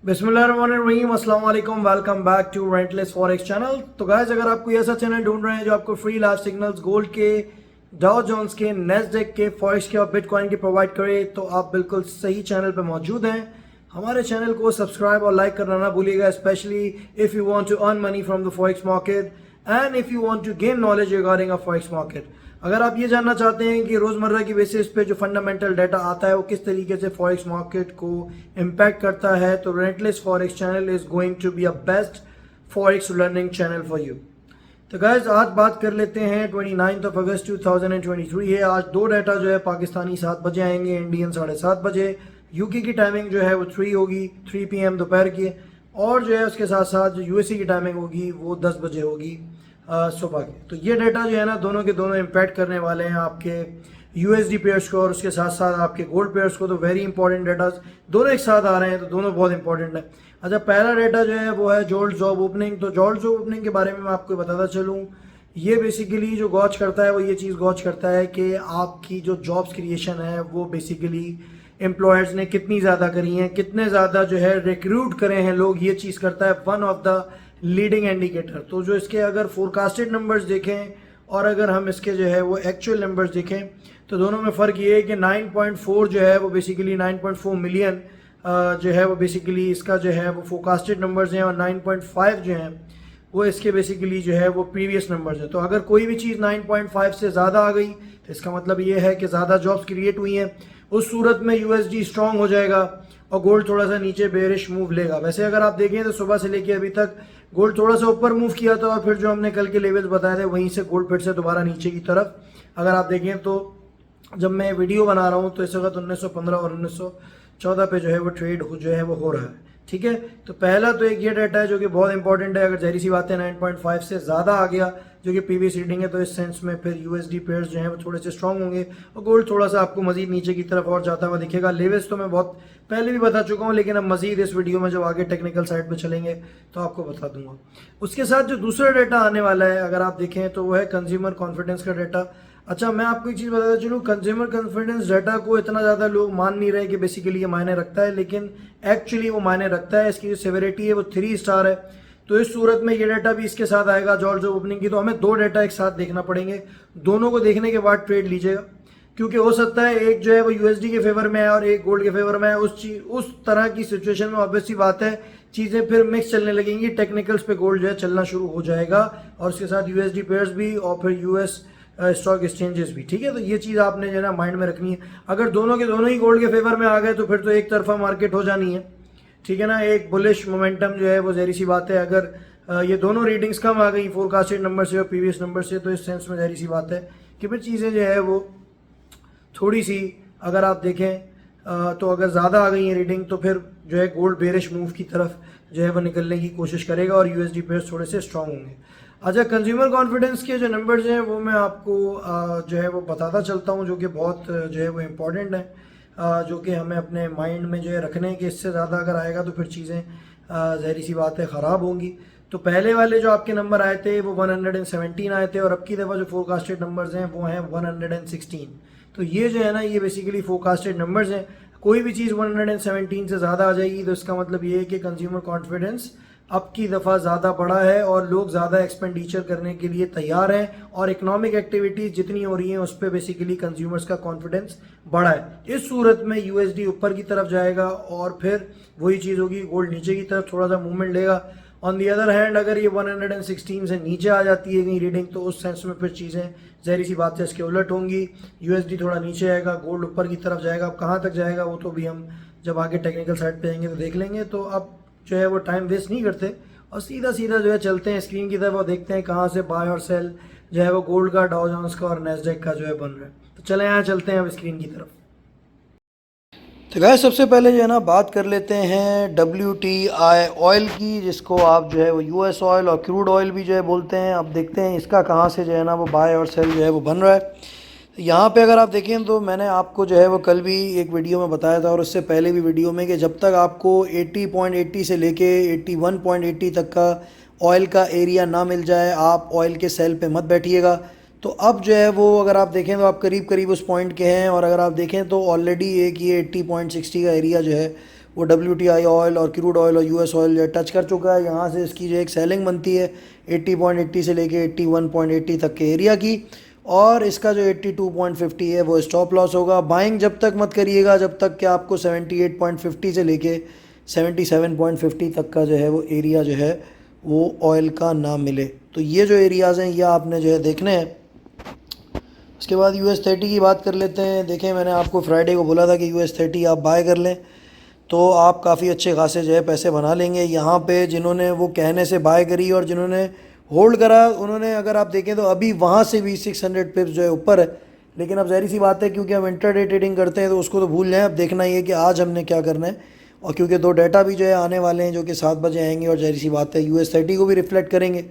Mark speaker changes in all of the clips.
Speaker 1: बिस्मिल्लाहिर्रहमानिर्रहीम, अस्सलाम वालेकुम। Welcome back to relentless forex channel. तो गाइस, अगर आप कोई ऐसा चैनल ढूंढ रहे हैं जो आपको फ्री लाइव सिग्नल्स गोल्ड के, डाउ जोन्स के, नेस्डेक के, फॉरेक्स के और बिटकॉइन के प्रोवाइड करे तो आप बिल्कुल सही चैनल पर मौजूद हैं। हमारे चैनल को सब्सक्राइब और लाइक करना ना भूलिएगा, specially if you want to earn money from the forex market and if you want to gain knowledge regarding a forex market. अगर आप ये जानना चाहते हैं कि रोज़मर्रा की बेसिस पे जो फंडामेंटल डाटा आता है वो किस तरीके से फॉरेक्स मार्केट को इम्पैक्ट करता है, तो relentless forex channel is going to be a best forex learning channel for you. तो गाइज, आज बात कर लेते हैं 29 अगस्त 2023 है। आज दो डाटा जो है पाकिस्तानी 7 बजे आएंगे, इंडियन 7:30 बजे। यूके की टाइमिंग जो है वो 3 होगी, 3 PM दोपहर की। और जो है उसके साथ साथ जो यूएसए की टाइमिंग होगी वो 10 बजे होगी सुबह के। तो ये डाटा जो है ना, दोनों के दोनों इम्पैक्ट करने वाले हैं आपके यूएसडी पेयर्स को और उसके साथ साथ आपके गोल्ड पेयर्स को। तो वेरी इंपॉर्टेंट डाटा दोनों एक साथ आ रहे हैं, तो दोनों बहुत इंपॉर्टेंट है। अच्छा, पहला डाटा जो है वो है जोल्ट जॉब ओपनिंग। तो जोल्ट जॉब ओपनिंग के बारे में मैं आपको बताता चलूँ, ये बेसिकली जो गॉच करता है वो ये चीज़ गॉच करता है कि आपकी जो जॉब्स क्रिएशन है वो बेसिकली एम्प्लॉयर्स ने कितनी ज़्यादा करी हैं, कितने ज़्यादा जो है रिक्रूट करे हैं लोग, ये चीज़ करता है one of the leading indicator. तो जो इसके अगर फोरकास्टेड नंबर्स देखें और अगर हम इसके जो है वो एक्चुअल नंबर्स देखें तो दोनों में फ़र्क ये है कि 9.4 जो है वो बेसिकली 9.4 मिलियन जो है वो बेसिकली इसका जो है वो फोरकास्टेड नंबर्स हैं, और 9.5 जो हैं वो इसके बेसिकली जो है वो प्रीवियस नंबर्स हैं। तो अगर कोई भी चीज़ 9.5 से ज़्यादा आ गई तो इसका मतलब ये है कि ज़्यादा जॉब्स क्रिएट हुई हैं। उस सूरत में यूएसडी स्ट्रांग हो जाएगा और गोल्ड थोड़ा सा नीचे बेरिश मूव लेगा। वैसे अगर आप देखें तो सुबह से लेके अभी तक गोल्ड थोड़ा सा ऊपर मूव किया था, और फिर जो हमने कल के लेवल्स बताए थे वहीं से गोल्ड फिर से दोबारा नीचे की तरफ। अगर आप देखें तो जब मैं वीडियो बना रहा हूँ तो इस वक्त 1915 और 1914 पे जो है वो ट्रेड जो है वो हो रहा है। ठीक है, तो पहला तो एक ये डाटा है जो कि बहुत इंपॉर्टेंट है। अगर जहरी सी बात है 9.5 से ज़्यादा आ गया जो कि प्रीवियस रीडिंग है, तो इस सेंस में फिर यूएसडी पेयर्स जो हैं वो थोड़े से स्ट्रांग होंगे और गोल्ड थोड़ा सा आपको मजीद नीचे की तरफ और जाता हुआ दिखेगा। लेवल्स तो मैं बहुत पहले भी बता चुका हूँ, लेकिन अब मजीद इस वीडियो में जब आगे टेक्निकल साइड पे चलेंगे तो आपको बता दूंगा। उसके साथ जो दूसरा डाटा आने वाला है अगर आप देखें तो वो है कंज्यूमर कॉन्फिडेंस का डाटा। अच्छा, मैं आपको एक चीज़ बताता चलूँ, कंज्यूमर कॉन्फिडेंस डाटा को इतना ज़्यादा लोग मान नहीं रहे कि बेसिकली ये मायने रखता है, लेकिन एक्चुअली वो मायने रखता है। इसकी जो सेवेरिटी है वो 3 स्टार है। तो इस सूरत में ये डाटा भी इसके साथ आएगा जॉर्ज जॉब ओपनिंग की। तो हमें दो डाटा एक साथ देखना पड़ेंगे, दोनों को देखने के बाद ट्रेड लीजिएगा, क्योंकि हो सकता है एक जो है वो यूएसडी के फेवर में है और एक गोल्ड के फेवर में है। उस तरह की सिचुएशन में ऑब्वियसली बात है चीज़ें फिर मिक्स चलने लगेंगी। टेक्निकल्स पे गोल्ड जो है चलना शुरू हो जाएगा और उसके साथ यूएसडी पेयर्स भी और फिर यूएस स्टॉक एक्सचेंजेस भी। ठीक है, तो ये चीज़ आपने जो है ना माइंड में रखनी है। अगर दोनों के दोनों ही गोल्ड के फेवर में आ गए तो फिर तो एक तरफा मार्केट हो जानी है। ठीक है ना, एक बुलिश मोमेंटम जो है वो जहरी सी बात है। अगर ये दोनों रीडिंग्स कम आ गई फोरकास्टेड नंबर से और प्रीवियस नंबर से, तो इस सेंस में जहरी सी बात है कि फिर चीज़ें जो है वो थोड़ी सी अगर आप देखें तो अगर ज़्यादा आ गई है रीडिंग तो फिर जो है गोल्ड बेरिश मूव की तरफ जो है वो निकलने की कोशिश करेगा और यूएसडी पेयर्स थोड़े से स्ट्रांग होंगे। अच्छा, कंज्यूमर कॉन्फिडेंस के जो नंबर्स हैं वो मैं आपको जो है वो बताता चलता हूँ, जो कि बहुत जो है वो इम्पॉर्टेंट है, जो कि हमें अपने माइंड में जो है रखने हैं कि इससे ज़्यादा अगर आएगा तो फिर चीज़ें ज़हरी सी बात है ख़राब होंगी। तो पहले वाले जो आपके नंबर आए थे वो 117 आए थे और अब की दफ़ा जो फोरकास्टेड नंबर्स हैं वो हैं 116। तो ये जो है ना ये बेसिकली फोरकास्टेड नंबर्स हैं। कोई भी चीज़ 117 से ज़्यादा आ जाएगी तो इसका मतलब ये है कि कंज्यूमर कॉन्फिडेंस अब की दफ़ा ज़्यादा बढ़ा है और लोग ज़्यादा एक्सपेंडिचर करने के लिए तैयार हैं, और इकोनॉमिक एक्टिविटीज़ जितनी हो रही हैं उस पर बेसिकली कंज्यूमर्स का कॉन्फिडेंस बढ़ा है। इस सूरत में यूएसडी ऊपर की तरफ जाएगा और फिर वही चीज़ होगी, गोल्ड नीचे की तरफ थोड़ा सा मूवमेंट लेगा। ऑन दी अदर हैंड अगर ये 116 से नीचे आ जाती है कहीं रीडिंग तो उस सेंस में फिर चीज़ें जहरी सी बात है इसके उलट होंगी। यूएसडी थोड़ा नीचे आएगा, गोल्ड ऊपर की तरफ जाएगा। अब कहाँ तक जाएगा वो तो भी हम जब आगे टेक्निकल साइड पे आएंगे तो देख लेंगे। तो अब जो है वो टाइम वेस्ट नहीं करते और सीधा सीधा जो है चलते हैं स्क्रीन की तरफ और देखते हैं कहाँ से बाय और सेल जो है वो गोल्ड का, डाउ जोन्स का और नेस्डेक का जो है बन रहा है। तो चले यहाँ चलते हैं अब स्क्रीन की तरफ। तो गाइस, सबसे पहले जो है ना बात कर लेते हैं WTI ऑयल की, जिसको आप जो है वो यूएस ऑयल और क्रूड ऑयल भी जो है बोलते हैं। अब देखते हैं इसका कहाँ से जो है ना वो बाय और सेल जो है वो बन रहा है। यहाँ पे अगर आप देखें तो मैंने आपको जो है वो कल भी एक वीडियो में बताया था और उससे पहले भी वीडियो में कि जब तक आपको 80.80 से लेके 81.80 तक का ऑयल का एरिया ना मिल जाए आप ऑयल के सेल पे मत बैठिएगा। तो अब जो है वो अगर आप देखें तो आप करीब करीब उस पॉइंट के हैं, और अगर आप देखें तो ऑलरेडी एक ये 80.60 का एरिया जो है वो WTI ऑयल और क्रूड ऑयल और US ऑयल जो है टच कर चुका है। यहाँ से इसकी जो एक सेलिंग बनती है 80.80 से लेके 81.80 तक के एरिया की, और इसका जो 82.50 है वो स्टॉप लॉस होगा। बाइंग जब तक मत करिएगा जब तक कि आपको 78.50 से लेके 77.50 तक का जो है वो एरिया जो है वो ऑयल का ना मिले। तो ये जो एरियाज़ हैं ये आपने जो है देखने हैं। उसके बाद US30 की बात कर लेते हैं। देखें, मैंने आपको फ्राइडे को बोला था कि US30 आप बाय कर लें तो आप काफ़ी अच्छे खासे जो है पैसे बना लेंगे। यहाँ पे जिन्होंने वो कहने से बाय करी और जिन्होंने होल्ड करा, उन्होंने अगर आप देखें तो अभी वहाँ से भी 600 पिप्स जो है ऊपर है। लेकिन अब ज़ाहिर सी बात है क्योंकि हम इंटरडे ट्रेडिंग करते हैं तो उसको तो भूल जाएं। अब देखना ही है कि आज हमने क्या करना है, और क्योंकि 2 डाटा भी जो है आने वाले हैं जो कि 7 बजे आएंगे और ज़ाहिर सी बात है US30 को भी रिफ्लेक्ट करेंगे।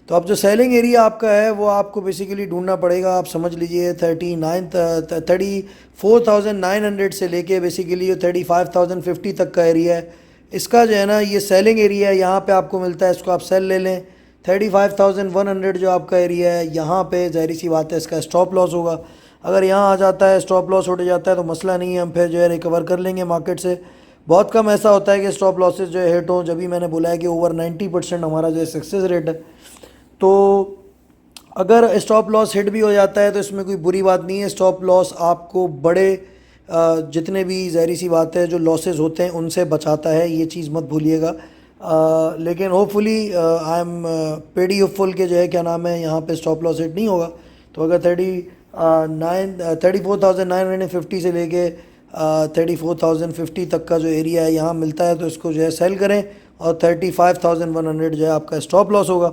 Speaker 1: तो अब जो सेलिंग एरिया आपका है वो आपको बेसिकली ढूंढना पड़ेगा। आप समझ लीजिए 34,900 से लेके बेसिकली 35,050 तक का एरिया है। इसका जो है ना ये सेलिंग एरिया है, यहाँ पे आपको मिलता है, इसको आप सेल ले लें। 35,100 जो आपका एरिया है यहाँ पे ज़ाहिर सी बात है इसका स्टॉप लॉस होगा। अगर यहाँ आ जाता है, स्टॉप लॉस उठ जाता है तो मसला नहीं है, हम फिर जो है रिकवर कर लेंगे मार्केट से। बहुत कम ऐसा होता है कि स्टॉप लॉसेस जो है हिट हों। जब भी मैंने बोला है कि ओवर 90% हमारा जो है सक्सेस रेट है। तो अगर स्टॉप लॉस हिट भी हो जाता है तो इसमें कोई बुरी बात नहीं है। स्टॉप लॉस आपको बड़े जितने भी ज़ाहिर सी बात है जो लॉसेस होते हैं उनसे बचाता है, ये चीज़ मत भूलिएगा। लेकिन hopefully I am pedi hopeful के जो है क्या नाम है यहाँ पे स्टॉप लॉस हिट नहीं होगा। तो अगर 34,950 से लेके 34,050 तक का जो एरिया है यहाँ मिलता है तो इसको जो है सेल करें, और 35,100 जो है आपका स्टॉप लॉस होगा।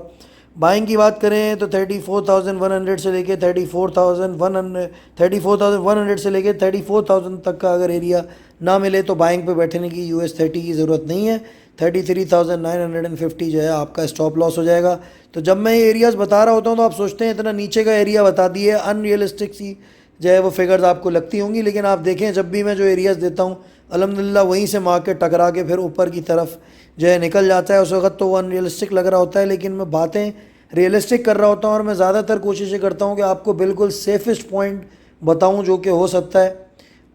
Speaker 1: बाइंग की बात करें तो 34,100 से लेके 34,100 से लेके 34,000 तक का अगर एरिया ना मिले तो बाइंग पे बैठने की US30 की ज़रूरत नहीं है। 33,950 जो है आपका स्टॉप लॉस हो जाएगा। तो जब मैं ये एरियाज़ बता रहा होता हूँ तो आप सोचते हैं इतना नीचे का एरिया बता दिए, अनरियलिस्टिक सी जो है वो फिगर्स आपको लगती होंगी। लेकिन आप देखें जब भी मैं जो एरियाज़ देता हूँ अल्हम्दुलिल्लाह वहीं से मार्केट टकरा के फिर ऊपर की तरफ जो है निकल जाता है। उस वक्त तो वो अनरियलिस्टिक लग रहा होता है, लेकिन मैं बातें रियलिस्टिक कर रहा होता हूँ और मैं ज़्यादातर कोशिश ये करता हूँ कि आपको बिल्कुल सेफेस्ट पॉइंट बताऊँ जो कि हो सकता है,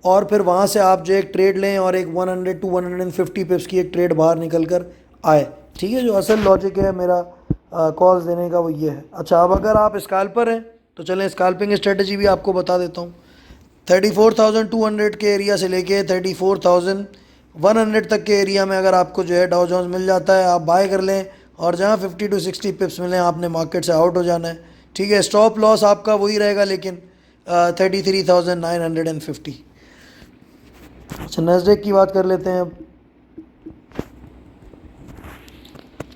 Speaker 1: और फिर वहाँ से आप जो एक ट्रेड लें और एक 100 to 150 पिप्स की एक ट्रेड बाहर निकल कर आए। ठीक है, जो असल लॉजिक है मेरा कॉल्स देने का वो ये है। अच्छा, अब अगर आप स्कैल्पर हैं तो चलें स्कैल्पिंग स्ट्रेटजी भी आपको बता देता हूँ। 34,200 के एरिया से लेके 34,100 तक के एरिया में अगर आपको जो है डाउ जोन्स मिल जाता है आप बाय कर लें, और जहाँ 50 to 60 पिप्स मिलें आपने मार्केट से आउट हो जाना है। ठीक है, स्टॉप लॉस आपका वही रहेगा लेकिन 33,950। अच्छा, नैस्डैक की बात कर लेते हैं अब।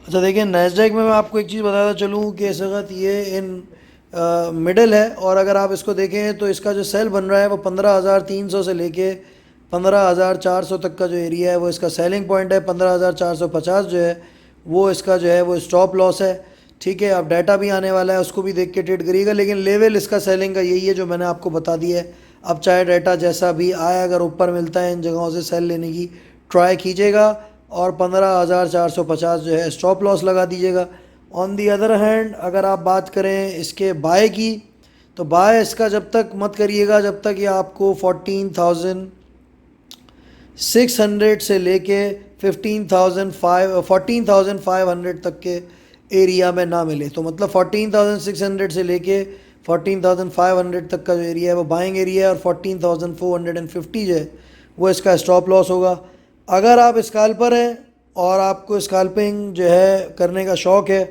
Speaker 1: अच्छा देखिए, नैस्डैक में मैं आपको एक चीज़ बताता चलूँ कि इस वक्त ये इन मिडल है, और अगर आप इसको देखें तो इसका जो सेल बन रहा है वो 15,300 से लेके 15,400 तक का जो एरिया है वो इसका सेलिंग पॉइंट है। 15,450 जो है वो इसका जो है वो स्टॉप लॉस है। ठीक है, अब डाटा भी आने वाला है उसको भी देख के ट्रेड करिएगा, लेकिन लेवल इसका सेलिंग का यही है जो मैंने आपको बता दिया है। अब चाहे डाटा जैसा भी आए, अगर ऊपर मिलता है इन जगहों से सेल लेने की ट्राई कीजिएगा, और 15,450 जो है स्टॉप लॉस लगा दीजिएगा। ऑन दी अदर हैंड अगर आप बात करें इसके बाय की, तो बाय इसका जब तक मत करिएगा जब तक ये आपको 14,600 से लेके 14,500 तक के एरिया में ना मिले। तो मतलब 14,600 से लेके 14,500 तक का जो एरिया है वो बाइंग एरिया है, और 14,450 जो है वो इसका स्टॉप लॉस होगा। अगर आप स्कैल्पर हैं और आपको स्कैल्पिंग जो है करने का शौक़ है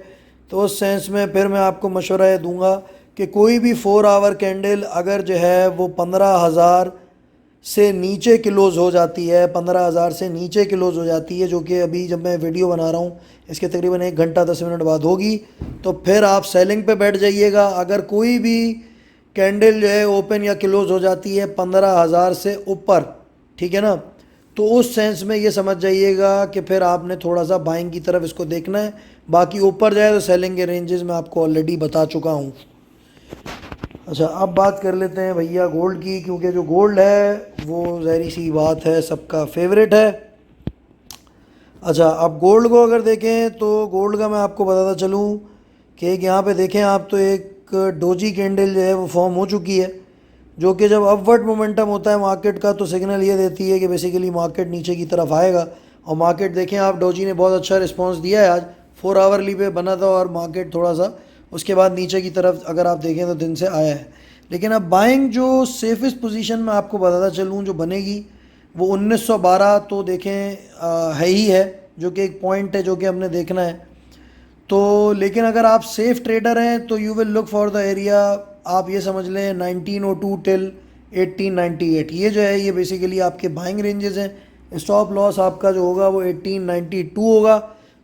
Speaker 1: तो उस सेंस में फिर मैं आपको मशवरा ये दूंगा कि कोई भी 4 आवर कैंडल अगर जो है वो 15,000 से नीचे क्लोज़ हो जाती है, 15,000 से नीचे क्लोज़ हो जाती है, जो कि अभी जब मैं वीडियो बना रहा हूँ इसके तकरीबन 1 घंटा 10 मिनट बाद होगी, तो फिर आप सेलिंग पे बैठ जाइएगा। अगर कोई भी कैंडल जो है ओपन या क्लोज़ हो जाती है 15,000 से ऊपर, ठीक है ना, तो उस सेंस में ये समझ जाइएगा कि फिर आपने थोड़ा सा बाइंग की तरफ इसको देखना है। बाकी ऊपर जाए तो सेलिंग के रेंजेस मैं आपको ऑलरेडी बता चुका हूँ। अच्छा, अब बात कर लेते हैं भैया गोल्ड की, क्योंकि जो गोल्ड है वो ज़ाहिर सी बात है सबका फेवरेट है। अच्छा, अब गोल्ड को अगर देखें तो गोल्ड का मैं आपको बताता चलूँ कि एक यहाँ पे देखें आप तो एक डोजी कैंडल जो है वो फॉर्म हो चुकी है, जो कि जब अपवर्ड मोमेंटम होता है मार्केट का तो सिग्नल ये देती है कि बेसिकली मार्केट नीचे की तरफ आएगा। और मार्केट देखें आप, डोजी ने बहुत अच्छा रिस्पांस दिया है आज, 4 आवरली पे बना था और मार्केट थोड़ा सा उसके बाद नीचे की तरफ अगर आप देखें तो दिन से आया है। लेकिन अब बाइंग जो सेफेस्ट पोजीशन में आपको बताता चलूँ जो बनेगी वो 1912 तो देखें है ही है, जो कि एक पॉइंट है जो कि हमने देखना है। तो लेकिन अगर आप सेफ ट्रेडर हैं तो you will look for the area, आप ये समझ लें 1902 टिल 1898, ये जो है ये बेसिकली आपके बाइंग रेंजेस हैं। स्टॉप लॉस आपका जो होगा वो 1892 होगा।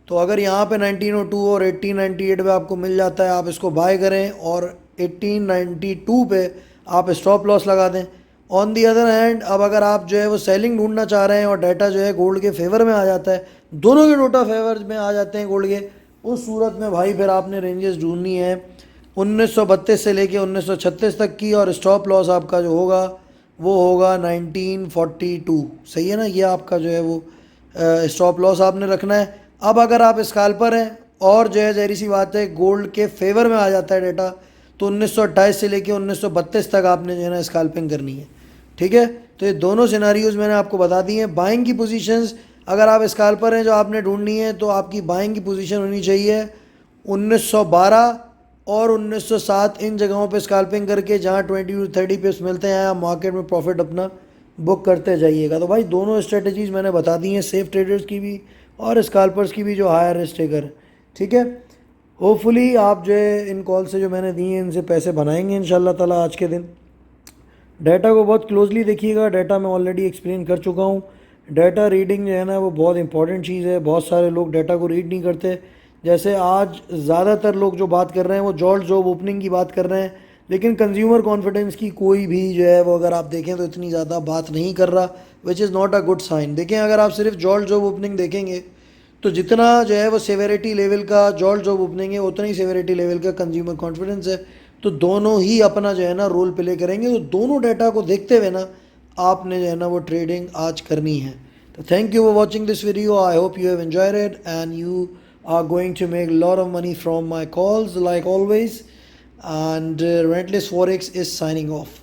Speaker 1: तो अगर यहाँ पे 1902 और 1898 पे आपको मिल जाता है, आप इसको बाय करें और 1892 पे आप स्टॉप लॉस लगा दें। ऑन दी अदर हैंड अब अगर आप जो है वो सेलिंग ढूंढना चाह रहे हैं और डाटा जो है गोल्ड के फेवर में आ जाता है, दोनों के डोटा फेवर में आ जाते हैं गोल्ड के, उस सूरत में भाई फिर आपने रेंजेस ढूंढनी है 1932 से लेके 1936 तक की, और स्टॉप लॉस आपका जो होगा वो होगा 1942। सही है ना, ये आपका जो है वो स्टॉप लॉस आपने रखना है। अब अगर आप स्कैल्पर हैं और जो है जहरी सी बात है गोल्ड के फेवर में आ जाता है डेटा, तो 1928 से लेके 1932 तक आपने जो है ना स्कैल्पिंग करनी है। ठीक है, तो ये दोनों सिनारियोज मैंने आपको बता दी हैं। बाइंग की पोजीशंस अगर आप स्कैल्पर हैं जो आपने ढूंढनी है तो आपकी बाइंग की पोजीशन होनी चाहिए 1912 और 1907, इन जगहों पे स्कैल्पिंग करके जहाँ 20 to 30 पिप्स मिलते हैं आप मार्केट में प्रॉफिट अपना बुक करते जाइएगा। तो भाई दोनों स्ट्रेटजीज मैंने बता दी हैं, सेफ ट्रेडर्स की भी और स्कैल्पर्स की भी जो हायर रिस्क टेकर है। ठीक है, होपफुली आप जो है इन कॉल से जो मैंने दी हैं इनसे पैसे बनाएंगे इंशाल्लाह ताला आज के दिन। डाटा को बहुत क्लोजली देखिएगा, डाटा मैं ऑलरेडी एक्सप्लेन कर चुका हूँ। डाटा रीडिंग जो है ना वो बहुत इंपॉर्टेंट चीज़ है, बहुत सारे लोग डाटा को रीड नहीं करते। जैसे आज ज़्यादातर लोग जो बात कर रहे हैं वो जॉल्ट जॉब ओपनिंग की बात कर रहे हैं, लेकिन कंज्यूमर कॉन्फिडेंस की कोई भी जो है वो अगर आप देखें तो इतनी ज़्यादा बात नहीं कर रहा, which is not a good sign. देखें अगर आप सिर्फ जॉल्ट जॉब ओपनिंग देखेंगे तो जितना जो है वो सेवेरिटी लेवल का जॉल्ट जॉब ओपनिंग है उतना ही सेवेरिटी लेवल का कंज्यूमर कॉन्फिडेंस है। तो दोनों ही अपना जो है ना रोल प्ले करेंगे, तो दोनों डाटा को देखते हुए ना आपने जो है ना वो ट्रेडिंग आज करनी है। तो thank you for watching this video, I hope you have enjoyed it and you are going to make a lot of money from my calls like always, and Relentless Forex is signing off.